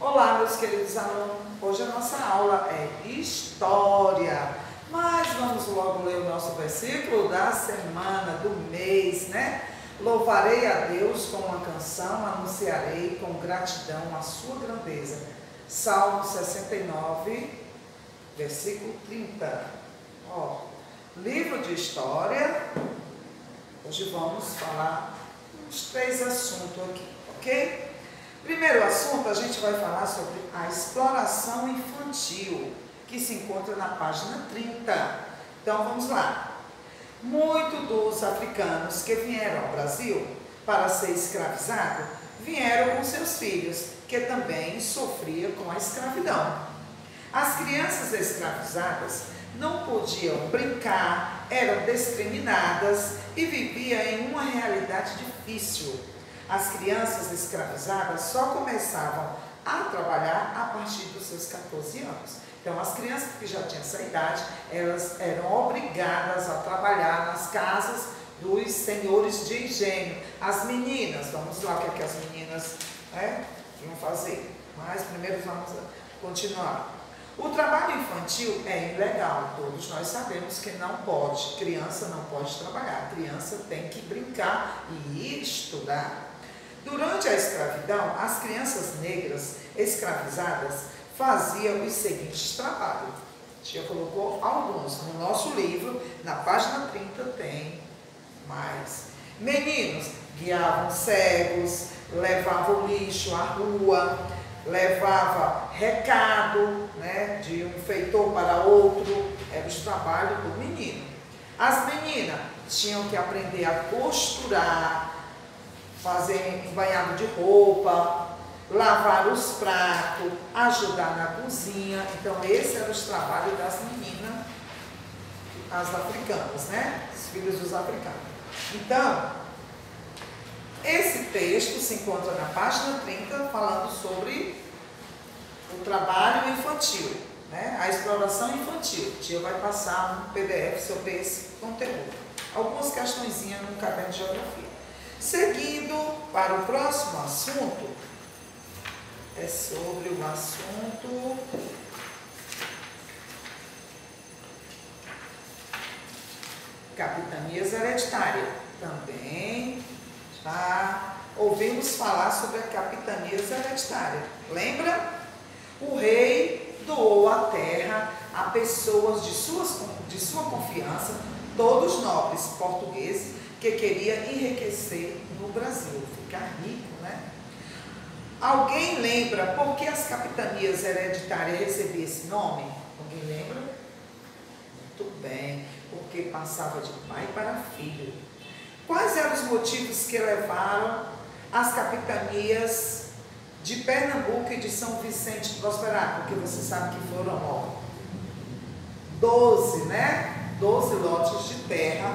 Olá, meus queridos alunos. Hoje a nossa aula é História, mas vamos logo ler o nosso versículo da semana, do mês, né? Louvarei a Deus com uma canção, anunciarei com gratidão a sua grandeza. Salmo 69, versículo 30. Livro de História. Hoje vamos falar uns 3 assuntos aqui, ok? Primeiro assunto, a gente vai falar sobre a exploração infantil, que se encontra na página 30. Então, vamos lá. Muitos dos africanos que vieram ao Brasil para ser escravizados, vieram com seus filhos, que também sofriam com a escravidão. As crianças escravizadas não podiam brincar, eram discriminadas e viviam em uma realidade difícil. As crianças escravizadas só começavam a trabalhar a partir dos seus 14 anos. Então, as crianças que já tinham essa idade, elas eram obrigadas a trabalhar nas casas dos senhores de engenho. As meninas, vamos lá, o que é que as meninas iam fazer? Mas primeiro vamos continuar. O trabalho infantil é ilegal, todos nós sabemos que não pode, criança não pode trabalhar, criança tem que brincar e ir estudar. Durante a escravidão, as crianças negras escravizadas faziam os seguintes trabalhos. A gente já colocou alguns no nosso livro, na página 30 tem mais. Meninos guiavam cegos, levavam lixo à rua, levava recado, de um feitor para outro, era os trabalhos do menino. As meninas tinham que aprender a costurar, fazer um banhado de roupa, lavar os pratos, ajudar na cozinha. Então, esse era os trabalhos das meninas, as africanas, os filhos dos africanos. Então, esse texto se encontra na página 30, falando sobre o trabalho infantil, a exploração infantil. A tia vai passar um PDF sobre esse conteúdo. Algumas questõezinhas no caderno de geografia. Seguindo para o próximo assunto, é sobre o assunto capitanias hereditárias. Também já ouvimos falar sobre a capitanias hereditárias. Lembra? O rei doou a terra a pessoas de sua confiança, todos nobres portugueses, que queria enriquecer no Brasil, ficar rico, Alguém lembra por que as capitanias hereditárias recebiam esse nome? Alguém lembra? Muito bem, porque passava de pai para filho. Quais eram os motivos que levaram as capitanias de Pernambuco e de São Vicente prosperar? Porque você sabe que foram 12, 12 lotes de terra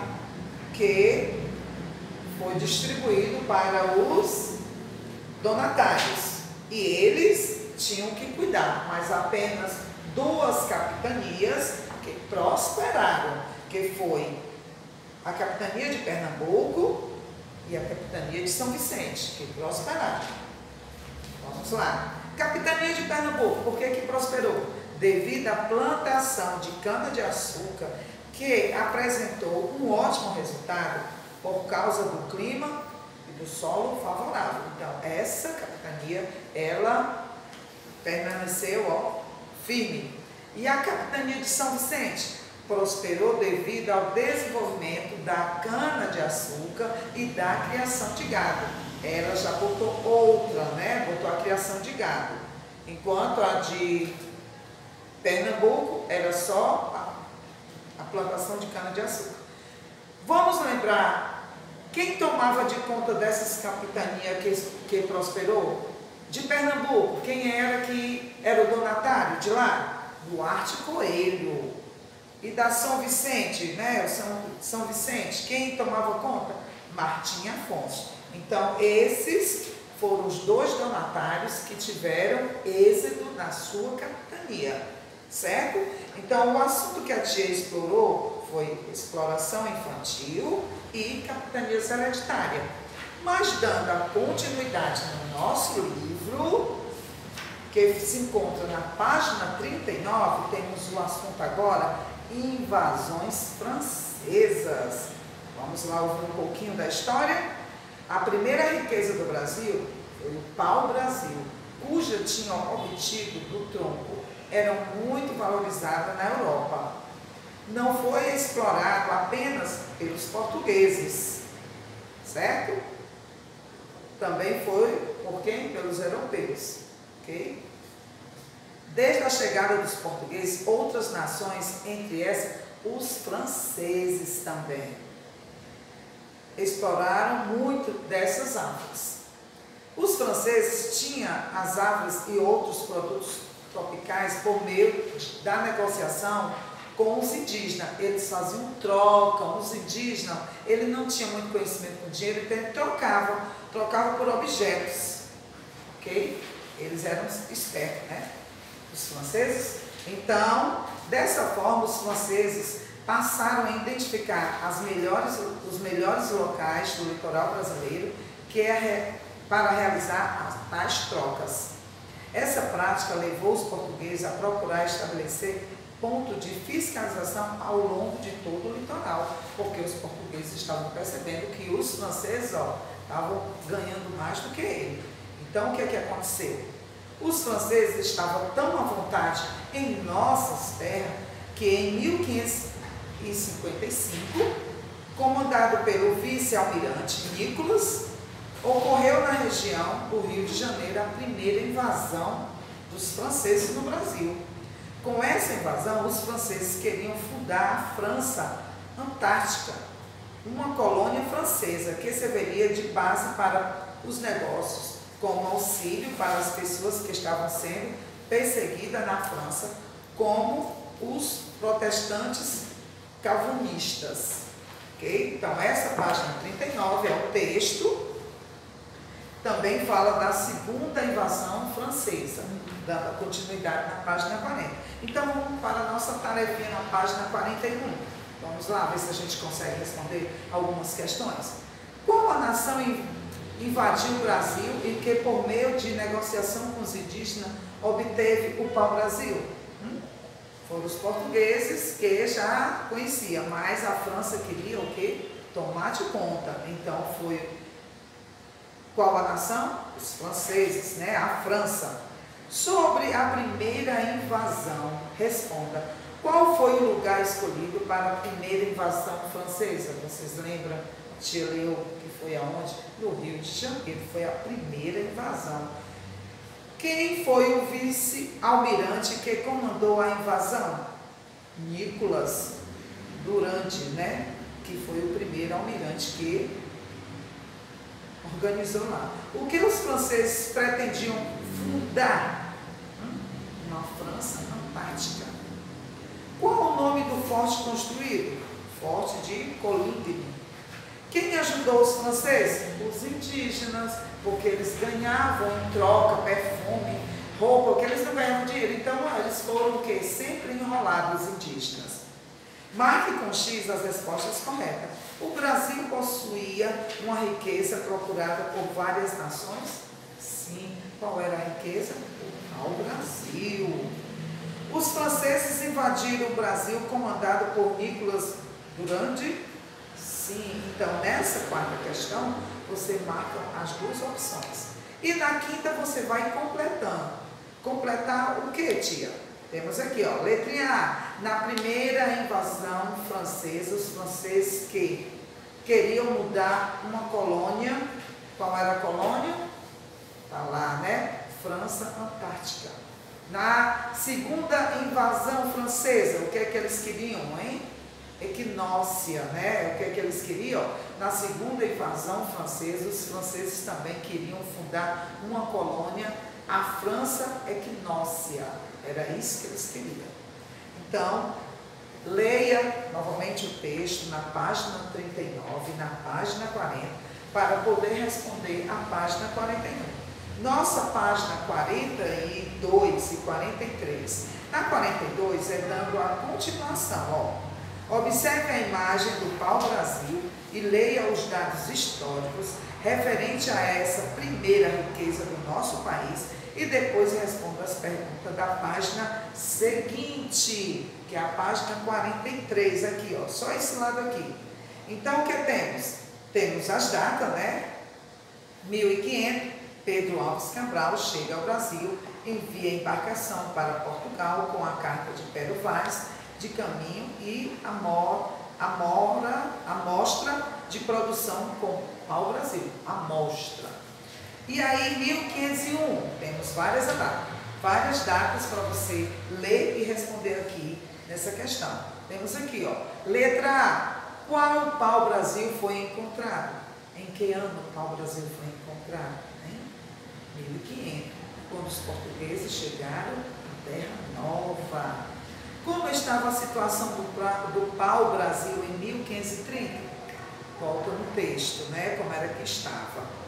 que foi distribuído para os donatários. E eles tinham que cuidar, mas apenas 2 capitanias que prosperaram, que foi a capitania de Pernambuco e a capitania de São Vicente, que prosperaram. Vamos lá. Capitania de Pernambuco, por que prosperou? Devido à plantação de cana-de-açúcar, que apresentou um ótimo resultado por causa do clima e do solo favorável. Então, essa capitania, ela permaneceu firme. E a capitania de São Vicente prosperou devido ao desenvolvimento da cana-de-açúcar e da criação de gado. Ela já botou outra, botou a criação de gado. Enquanto a de Pernambuco era só a plantação de cana-de-açúcar. Vamos lembrar quem tomava de conta dessas capitanias que prosperou? De Pernambuco, quem era que era o donatário de lá? Duarte Coelho. E da São Vicente, São Vicente, quem tomava conta? Martim Afonso. Então, esses foram os 2 donatários que tiveram êxito na sua capitania, certo? Então, o assunto que a tia explorou foi exploração infantil e capitanias hereditárias. Mas, dando a continuidade no nosso livro, que se encontra na página 39, temos o assunto agora, invasões francesas. Vamos lá ouvir um pouquinho da história? A primeira riqueza do Brasil foi o pau-brasil, cuja tinha obtido do tronco, era muito valorizada na Europa. Não foi explorado apenas pelos portugueses, certo? Também foi por quem? Pelos europeus, ok? Desde a chegada dos portugueses, outras nações, entre essas, os franceses também, exploraram muito dessas árvores. Os franceses tinham as árvores e outros produtos tropicais por meio da negociação com os indígenas. Eles faziam troca, os indígenas, eles não tinham muito conhecimento com dinheiro, então eles trocavam por objetos, ok? Eles eram espertos, né? Os franceses. Então, dessa forma, os franceses passaram a identificar os melhores locais do litoral brasileiro para realizar as tais trocas. Essa prática levou os portugueses a procurar estabelecer ponto de fiscalização ao longo de todo o litoral, porque os portugueses estavam percebendo que os franceses estavam ganhando mais do que ele. Então, o que aconteceu? Os franceses estavam tão à vontade em nossas terras que em 1555, comandado pelo vice-almirante Nicolas, ocorreu na região do Rio de Janeiro a primeira invasão dos franceses no Brasil. Com essa invasão, os franceses queriam fundar a França Antártica, uma colônia francesa que serviria de base para os negócios, como auxílio para as pessoas que estavam sendo perseguidas na França, como os protestantes calvinistas. Okay? Então, essa página 39 é o texto. Também fala da segunda invasão francesa, dando continuidade na página 40. Então, vamos para a nossa tarefinha na página 41. Vamos lá ver se a gente consegue responder algumas questões. Qual a nação invadiu o Brasil e que, por meio de negociação com os indígenas, obteve o pau-brasil? Foram os portugueses, que já conheciam, mas a França queria o quê? Tomar de conta. Então, foi qual a nação? Os franceses, né? A França. Sobre a primeira invasão, responda. Qual foi o lugar escolhido para a primeira invasão francesa? Vocês lembram? Tia leu que foi aonde? No Rio de Janeiro. Foi a primeira invasão. Quem foi o vice-almirante que comandou a invasão? Nicolas Durand, né? Que foi o primeiro almirante que organizou lá. O que os franceses pretendiam fundar? Uma França Antártica. Qual o nome do forte construído? Forte de Coligny. Quem ajudou os franceses? Os indígenas, porque eles ganhavam em troca perfume, roupa, porque eles não ganhavam dinheiro. Então, eles foram o quê? Sempre enrolados, os indígenas. Marque com X as respostas corretas. O Brasil possuía uma riqueza procurada por várias nações? Sim. Qual era a riqueza? O Brasil. Os franceses invadiram o Brasil comandado por Nicolas Durand? Sim. Então, nessa quarta questão, você marca as duas opções. E na quinta, você vai completando. Completar o que, tia? Temos aqui, ó, letrinha A. Na primeira invasão francesa, os franceses que queriam mudar uma colônia. Qual era a colônia? Está lá, né? França Antártica. Na segunda invasão francesa, o que é que eles queriam, hein? Equinócia, né? O que é que eles queriam? Na segunda invasão francesa, os franceses também queriam fundar uma colônia, a França Equinócia. Era isso que eles queriam. Então, leia novamente o texto na página 39, na página 40, para poder responder a página 41. Nossa página 42 e 43. Na 42 é dando a continuação, ó. Observe a imagem do pau-brasil e leia os dados históricos referente a essa primeira riqueza do nosso país e depois responda as perguntas da página seguinte, que é a página 43 aqui, ó, só esse lado aqui. Então, o que temos? Temos as datas, né? 1500, Pedro Álvares Cabral chega ao Brasil, envia embarcação para Portugal com a carta de Pero Vaz de caminho e amostra de produção com pau-brasil, amostra. E aí, 1501, temos várias datas para você ler e responder aqui nessa questão. Temos aqui, ó, letra A, qual pau-brasil foi encontrado? Em que ano o pau-brasil foi encontrado? Em 1500, quando os portugueses chegaram à Terra Nova. Como estava a situação do pau-brasil em 1530? Volta no texto, né? Como era que estava.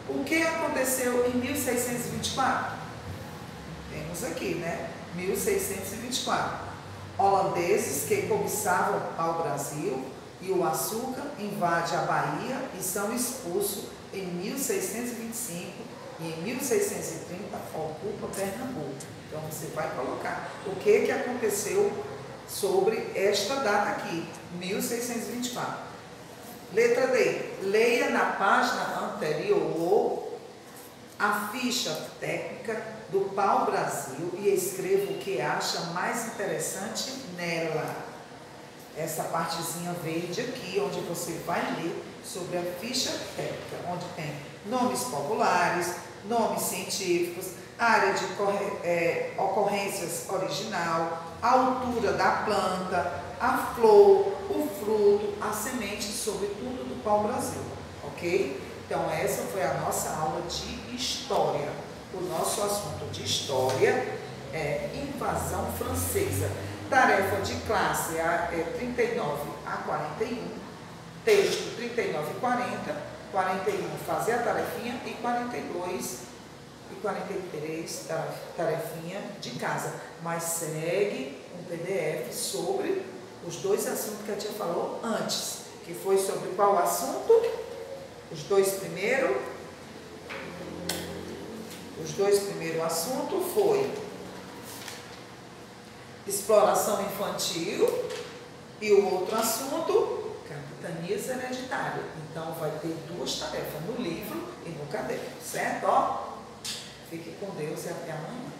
O que aconteceu em 1624? Temos aqui, né? 1624. Holandeses que cobiçavam ao Brasil e o açúcar invade a Bahia e são expulsos em 1625 e em 1630 ocupa Pernambuco. Então você vai colocar o que aconteceu sobre esta data aqui, 1624. Letra D. Leia na página anterior a ficha técnica do pau-brasil e escreva o que acha mais interessante nela. Essa partezinha verde aqui, onde você vai ler sobre a ficha técnica, onde tem nomes populares, nomes científicos, área de ocorrências original, a altura da planta, a flor, o fruto, a semente, sobretudo do pau-brasil, ok? Então essa foi a nossa aula de história. O nosso assunto de história é invasão francesa. Tarefa de classe é 39 a 41, texto 39 e 40, 41 fazer a tarefinha e 42 e 43 tarefinha de casa. Mas segue um PDF sobre os dois assuntos que a tia falou antes, que foi sobre qual assunto? Os dois primeiros assuntos foi exploração infantil e o outro assunto, capitanias hereditárias. Então vai ter duas tarefas no livro e no caderno, certo? Ó, fique com Deus e até amanhã.